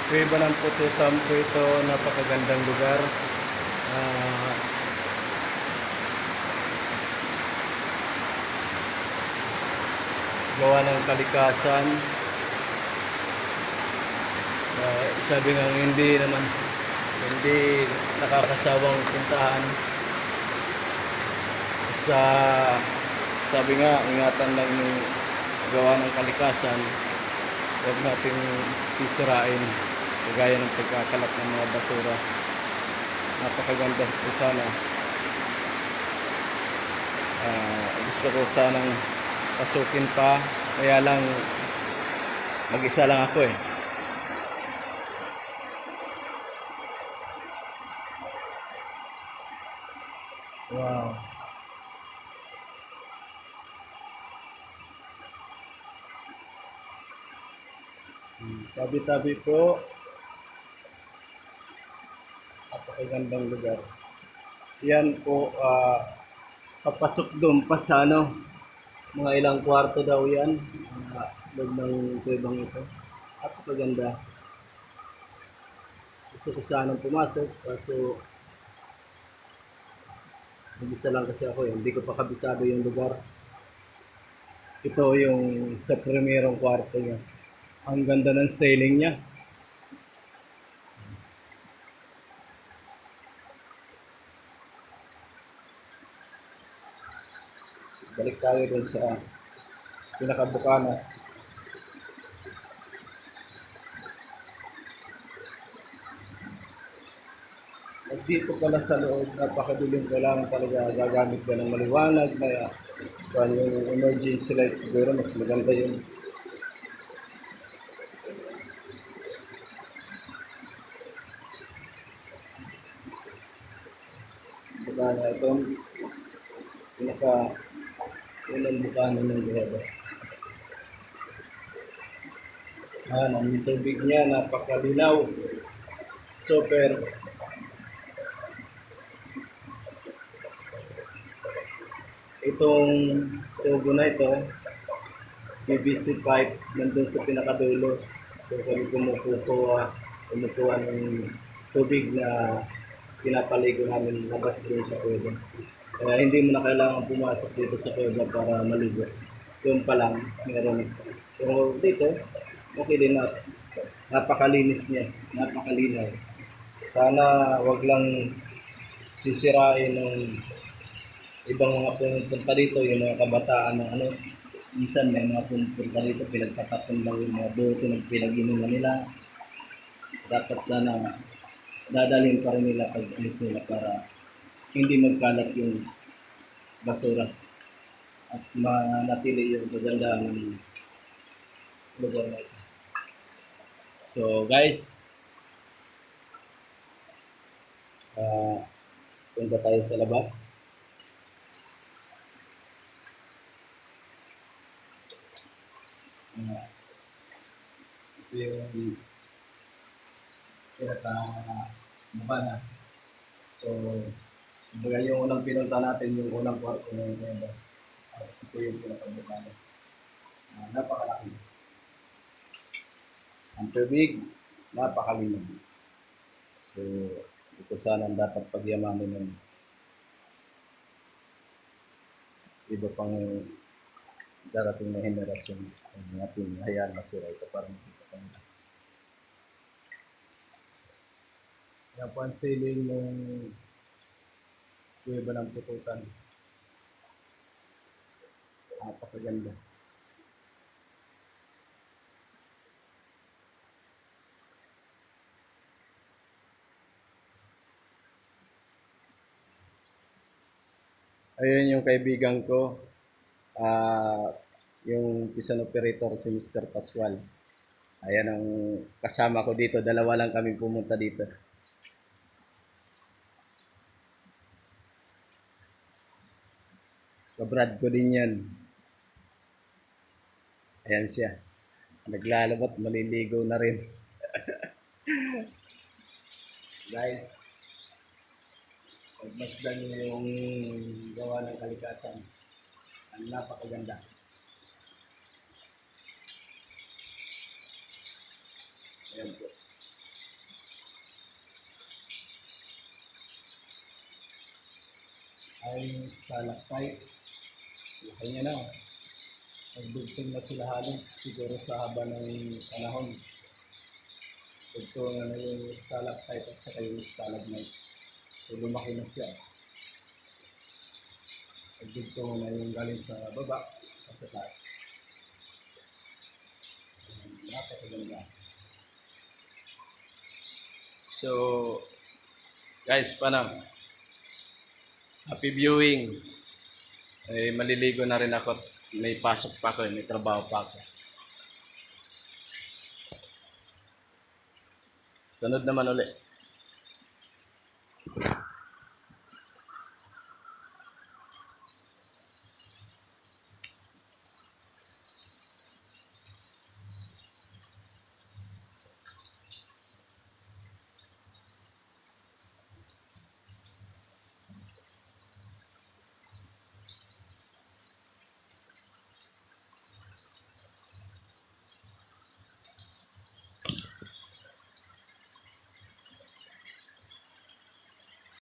Kuweba ng Pututan po ito, napakagandang lugar. Ah, Gawa ng kalikasan. Sabi nga hindi nakakasawang puntahan. Basta sabi nga, ingatan lang yung gawa ng kalikasan. Huwag nating sisirain kagaya ng pagkakalat ng mga basura. Napakaganda po sana. Gusto ko sanang pasukin pa, kaya lang mag-isa lang ako eh. Wow. Tabi-tabi po, napakagandang lugar. Yan po, papasok doon pa sa mga ilang kwarto daw yan. Loob ng kuwebang ito. Napakaganda. Gusto ko sanang pumasok, kaso mag-isa lang kasi ako eh. Hindi ko pa kabisado yung lugar. Ito yung sa primerong kwarto niya. Ang ganda ng ceiling niya. Balik tayo dun sa pinakabukana. At dito pala sa loob, napakadilim, kailangan talaga gagamit ka ng maliwanag na yung emergency light siguro, mas maganda yun. Bukana ito, unang bukana ng Guheba. Ang tubig niya, napakalinaw. Super. Itong tubo na ito, PVC pipe, nandun sa pinakadulo. So kami kumukuha ng tubig na pinapaligo namin labas din sa kuweba. Kaya hindi mo na kailangan pumasok dito sa kuweba para maligo. Doon pa lang, meron. Pero dito, okay din na. Napakalinis niya, napakalinaw. Sana wag lang sisirain ng ibang mga pumupunta dito, yung mga kabataan ng minsan may mga pumupunta dito, pinagtatapon lang yung mga boto ng pinag-inuman nila. Dapat sana dadalhin pa rin nila pag-alis nila para hindi magkalat yung basura at manatili yung kagandahan ng lugar na ito. So guys, punta tayo sa labas. Ito yung pinaka-mukha na. So, kumbaga yung unang pinunta natin, yung unang kwarto ng Guheba. Ito yung pinaka-mukha na. Napakalaki. Ang tubig, napakalinaw. So, ito sana ang dapat pagyamanin ng iba pang darating na henerasyon. Ang ating hayaan masira ito para makita pa nila. Yan po ang ceiling ng Kuweba ng Pututan. Napakaganda. Ayun yung kaibigan ko, yung pisan operator si Mr. Pascual. Ayan ang kasama ko dito, dalawa lang kami pumunta dito. Kabrad ko din yan. Ayan siya. Naglalabot, maliligo na rin. Guys, pagmasdan nyo yung gawa ng kalikasan. Ang napakaganda. Ayan po. ay stalactite. Laki niya na. Nagdugtong na sila halos siguro sa haba ng panahon. Dugtong na yung stalactite at saka yung stalagmite. So lumaki na siya. Nagdugtong na yung galing sa baba at sa taas. Napakaganda. So, guys, paano? Happy viewing. Eh, maliligo na rin ako. May pasok pa ako, may trabaho pa ako. Sunod naman ulit.